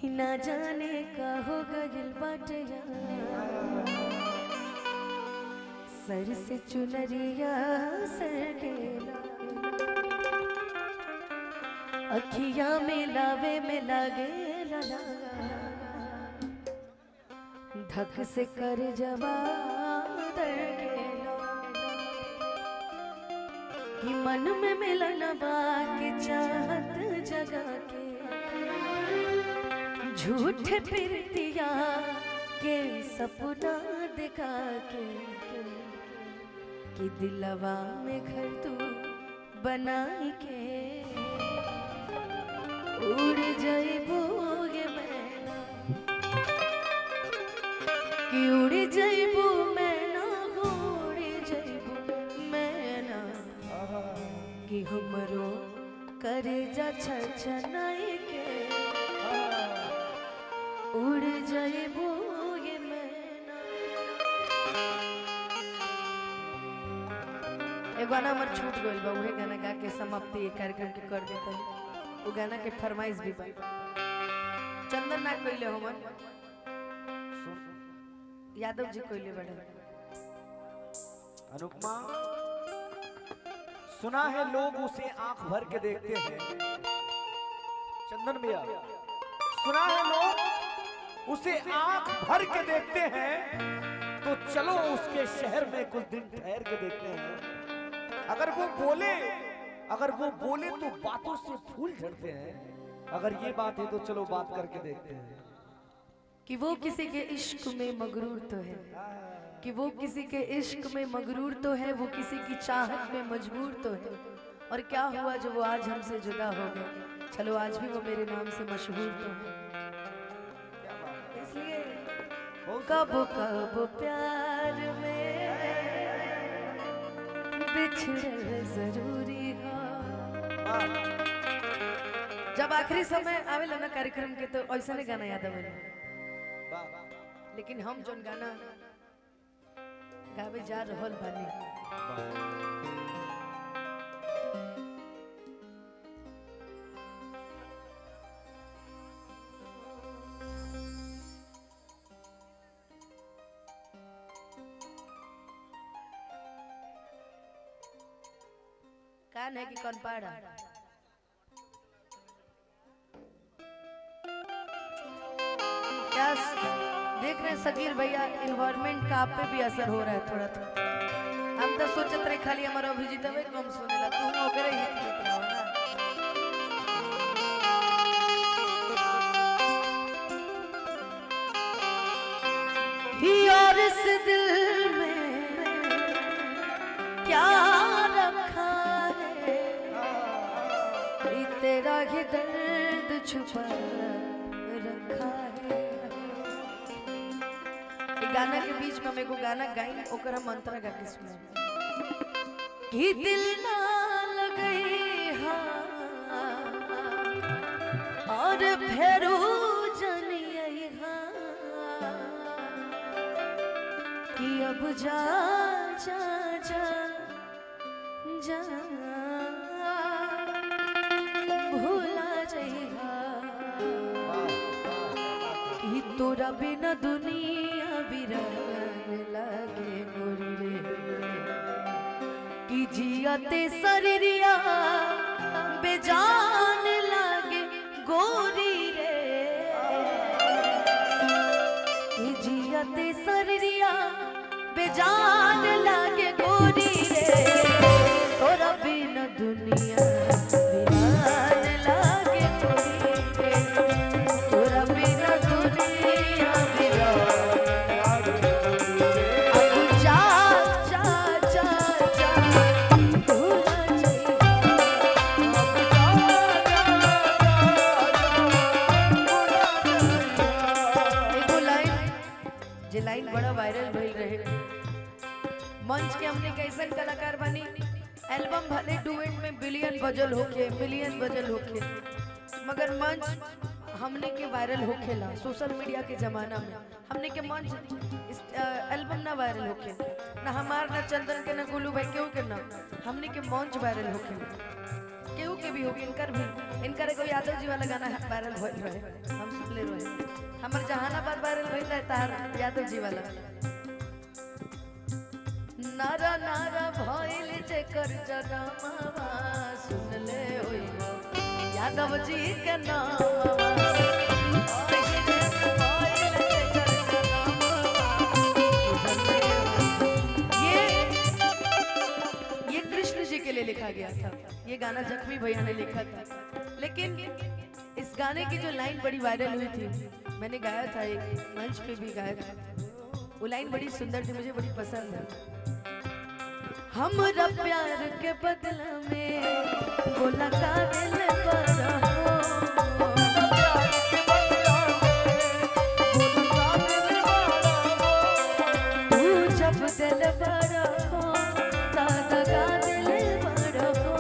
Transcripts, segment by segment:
कि ना जाने का हो गइल बाटे यार, सर से चुनरिया सर गेला, अखिया में लावे में लागे लगा, धक से कर जवा दर गेला, कि मन में मिलन के चाहत जगा के, झूठे प्रीतिया के सपना दिखा के, कि दिलवा में घर तू बनाई के, उड़ जाइबो ये मैना, कि उड़ जाइबो मैना, उड़ जाइबो मैना, कि हमरो करे जा छछनाई के, उड़ जाइबो ये मैना। एक गाना हमार छूट गइल बा, उहे गाना गा के समाप्ति कार्यक्रम के कर देते हैं। वो गाना के फरमाइश भी बा, चंदन ना कइले हमन, यादव जी कइले बड़े। अनुपमा, सुना है लोग उसे आंख भर के देखते हैं। चंदन भैया, सुना है लोग उसे आंख भर के देखते हैं, तो चलो उसके शहर में कुछ दिन ठहर के देखते हैं। अगर वो बोले तो बातों से फूल झड़ते हैं। अगर ये बात है तो चलो बात करके देखते हैं। कि वो किसी के इश्क में मगरूर तो है, कि वो किसी के इश्क में मगरूर तो है, वो किसी की चाहत में मजबूर तो है, और क्या हुआ जो वो आज हमसे जुदा हो गए, चलो आज भी वो मेरे नाम से मशहूर तो है। इसलिए कब कब प्यार में बिछड़े जरूरी है। जब आखिरी समय आवेला ना कार्यक्रम के, तो ऐसा नहीं गाना याद आवेला, लेकिन हम जोन गाना गावे जा रहल बानी, कान है कि कौन पाड़ा। क्या देख रहे सगीर भैया, इन्वायरमेंट का आप पे भी असर हो रहा है थोड़ा थोड़ा। हम तो सोचत रहे खाली हमारा अभिजीत में कम सुनेला, तुम ओकरे हित में रहो ना। ही और इस दिल में क्या रखा है, तेरा ही दर्द छुपा रखा है। गाना के बीच में मेरे को गाना गाई, ओकरा मंत्र गा के सुना, कि दिल ना लगई हाँ और फेरू जनिए हाँ, कि अब जा जा जा जा भूला जइहा, कि तोरा बिना दुनिया वीरान लागे गोरी रे, कि जियते शरीरिया बेजान लागे गोरी रे, कि जियते शरीरिया बेजान लागे गोरी रे, तोरा बिना दुनिया वीरान लागे गोरी रे, तोरा बिना दुनिया लाइन बड़ा वायरल भइल रहे। मंच के हमने कैसन कलाकार बनी, एल्बम भले डुएट में बिलियन बजल होके, मिलियन बजल होके, मगर मंच हमने के वायरल होखेला। सोशल मीडिया के जमाना में हमने के मंच एल्बम ना वायरल होके, ना हमार ना चंदन के ना गुलू भाई केहू के ना, हमने के मंच वायरल होखेला। केहू के भी होगी, इनकर कोई यादव जी वाला गाना वायरल होल रहे, हम सुन ले रहे। हमर जहानाबाद वायरल होल रहे तार यादव जी वाला। नारा नारा भइल जेकर जगमवा सुन ले होई यादव जी के नामवा। ये कृष्ण जी के लिए लिखा गया था, ये गाना जख्मी भैया ने लिखा था। लेकिन इस गाने की जो लाइन बड़ी वायरल हुई थी, मैंने गाया था, एक मंच पे भी गाया था। वो लाइन बड़ी सुंदर थी, मुझे बड़ी पसंद है। हमरा प्यार के बदला में बोला का दिल पर हो, तू जब दिल पर हो तागा का दिल पर हो,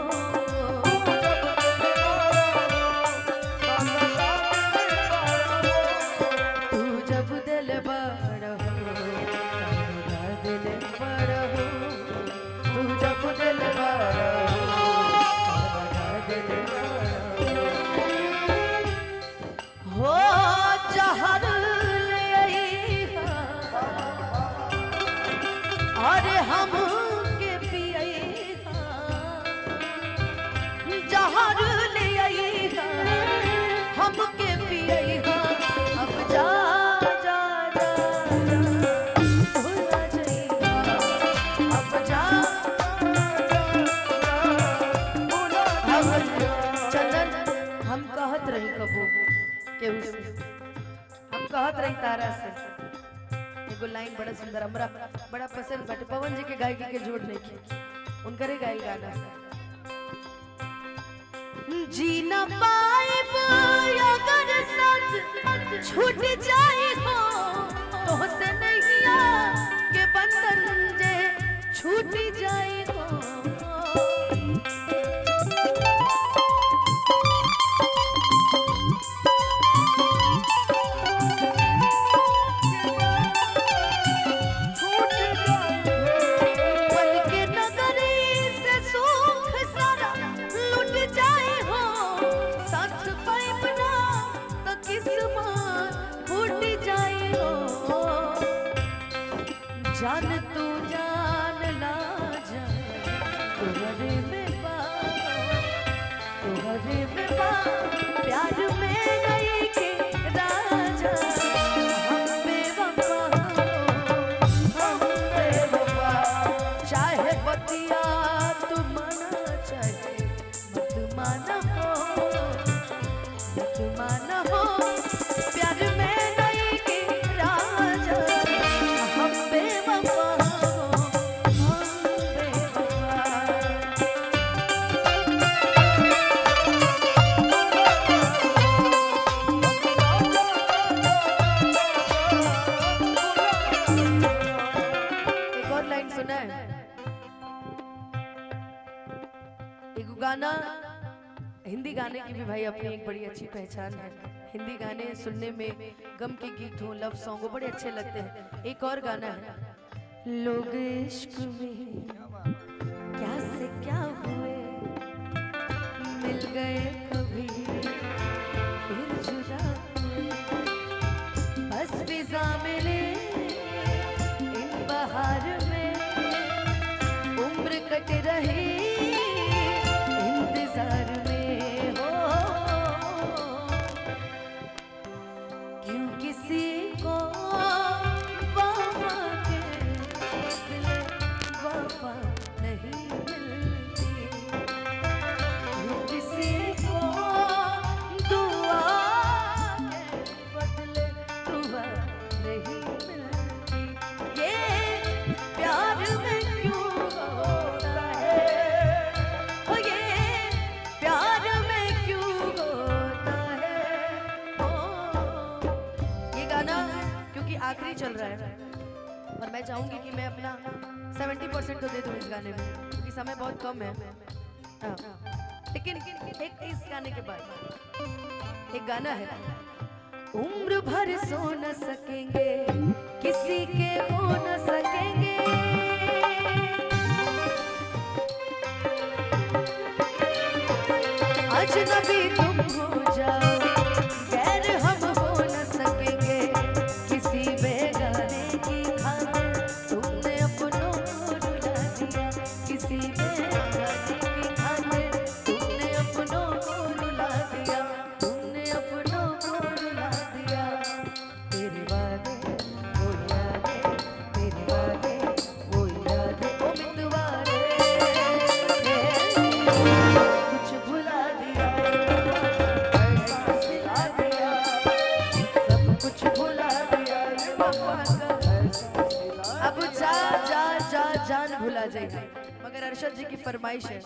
तू जब दिल पर हो तागा दिल पर हो, तू जब दिल पर हो जहर ले अइहा अरे हम के पियइहा, जहर ले अइहा हम के पियइहा। अब जा जा जा भुला जइहा, अब जा चंदन हम कहत रही कबो केहू से, हम कहत रही तारा से। एगो लाइन बड़ा सुंदर हमरा बड़ा पसंद बाटे, पवन जी के गायकी के जोड़ नहीं की, उनकरे गायल गाना। जीना पाइब अगर साथ छूट जाए हो तो से नैया के बंधन जे छूट जाए हो। जान तू जान ला जा तोहरे में पा, तोहरे में पा प्यार में गई के राजा। हम बेवफा हो, हम बेवफा, चाहे बतिया तू माना चाहे मत माना हो, मत माना हो, प्यार में गई के राजा। हम बेवफा हो, हम बेवफा। एक और लाइन सुना है, एक गाना, हिंदी गाने की भी भाई अपनी एक बड़ी अच्छी पहचान है। हिंदी गाने सुनने में गम के गीत हो, लव सॉन्ग हो, बड़े अच्छे लगते हैं। एक और गाना है, लोग इश्क में क्या से क्या हुए, मिल गए कभी फिर जुदा हुए, बस फिजा मिले इन बहार में, उम्र कट रही इंतजार में हो। क्यों किसी को वफा के बदले वफा नहीं मिलती, क्यों किसी को दुआ के बदले दुआ नहीं मिलती। ये प्यार में क्यों होता है, ओ ये प्यार में क्यों होता है। ओ ये गाना क्योंकि आखिरी चल रहा है और मैं चाहूंगी कि मैं अपना 70% तो दे दूं इस गाने में, क्योंकि समय बहुत कम है। हाँ। लेकिन एक इस गाने के बाद एक गाना है, उम्र भर सो न सकेंगे किसी के हो न सकेंगे, अजनबी तुम हो जाओ, गैर हम हो न सकेंगे किसी बेगाने की खातिर। तुमने अपनों को रुला दिया किसी बेगाने की खातिर। तुमने अपनों को रुला दिया, तुमने अपनों को रुला दिया। तेरे वादे वो यादें, तेरे वादे वो यादें, ओ मितवारे कुछ भुला दिया, ऐसा सिला दिया, सब कुछ भुला दिया ये वफा का ऐसा सिला। अब जा जा जा जान भुला जाएगा, मगर अरशद जी की फरमाइश है